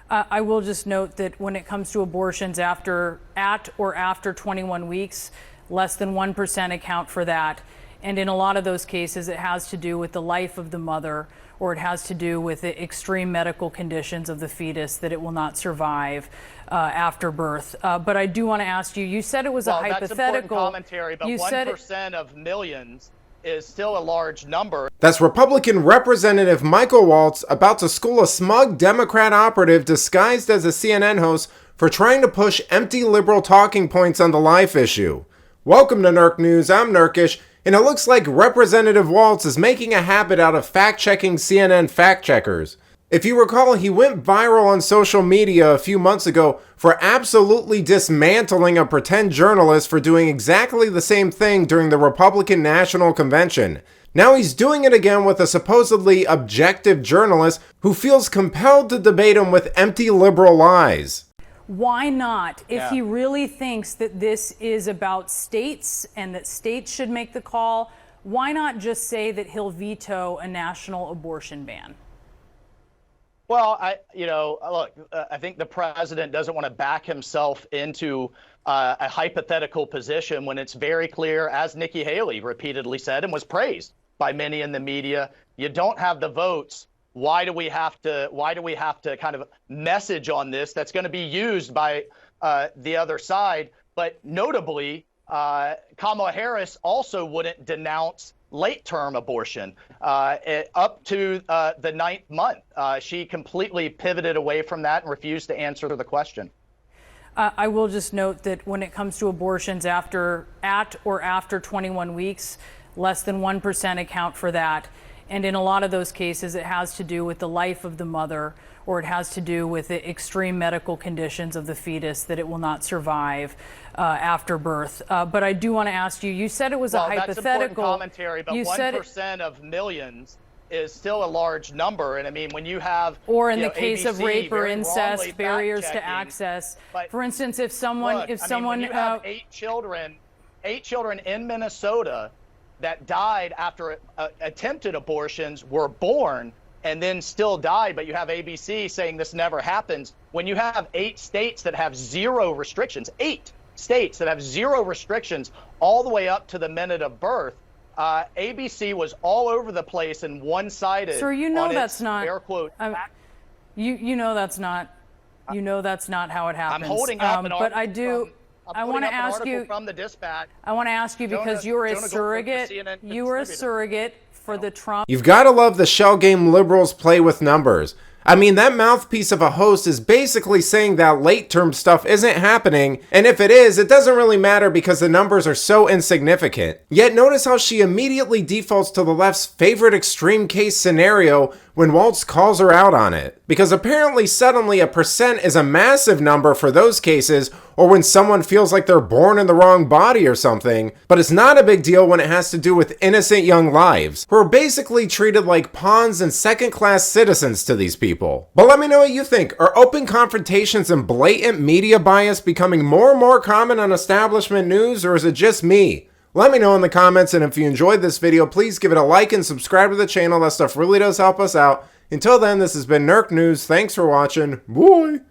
I will just note that when it comes to abortions at or after 21 weeks, less than 1% account for that. And in a lot of those cases, it has to do with the life of the mother, or it has to do with the extreme medical conditions of the fetus that it will not survive after birth. But I do want to ask you, you said it was a hypothetical. That's important commentary, but 1% of millions is still a large number. That's Republican Representative Michael Waltz about to school a smug Democrat operative disguised as a CNN host for trying to push empty liberal talking points on the life issue. Welcome to Nerk News, I'm Nerkish, and it looks like Representative Waltz is making a habit out of fact-checking CNN fact-checkers. If you recall, he went viral on social media a few months ago for absolutely dismantling a pretend journalist for doing exactly the same thing during the Republican National Convention. Now he's doing it again with a supposedly objective journalist who feels compelled to debate him with empty liberal lies. Why not? If he really thinks that this is about states and that states should make the call, why not just say that he'll veto a national abortion ban? Well, look, I think the president doesn't want to back himself into a hypothetical position when it's very clear, as Nikki Haley repeatedly said and was praised by many in the media, you don't have the votes. Why do we have to kind of message on this that's going to be used by the other side? But notably, Kamala Harris also wouldn't denounce late-term abortion up to the 9th month. She completely pivoted away from that and refused to answer the question. I will just note that when it comes to abortions at or after 21 weeks, less than 1% account for that. And in a lot of those cases, it has to do with the life of the mother, or it has to do with the extreme medical conditions of the fetus that it will not survive after birth. But I do want to ask you, you said it was a hypothetical. That's important commentary, but 1% of millions is still a large number. And I mean, when you have, or in the case of rape or incest, barriers to access. For instance, if someone, when you have 8 children in Minnesota that died after attempted abortions, were born and then still died, but you have ABC saying this never happens. When you have 8 states that have 0 restrictions, 8 states that have 0 restrictions all the way up to the minute of birth, ABC was all over the place and one-sided. Sir, you know that's not air quote. You know that's not how it happens. I'm holding up an but I do. I want to ask you from the Dispatch. I want to ask you because you're a surrogate. You were a surrogate for the Trump. You've got to love the shell game liberals play with numbers. I mean, that mouthpiece of a host is basically saying that late-term stuff isn't happening, and if it is, it doesn't really matter because the numbers are so insignificant. Yet notice how she immediately defaults to the left's favorite extreme case scenario when Waltz calls her out on it. Because apparently suddenly a percent is a massive number for those cases, or when someone feels like they're born in the wrong body or something, but it's not a big deal when it has to do with innocent young lives, who are basically treated like pawns and second-class citizens to these people. But let me know what you think. Are open confrontations and blatant media bias becoming more and more common on establishment news, or is it just me? Let me know in the comments, and if you enjoyed this video, please give it a like and subscribe to the channel. That stuff really does help us out. Until then, this has been Nerk News. Thanks for watching. Bye!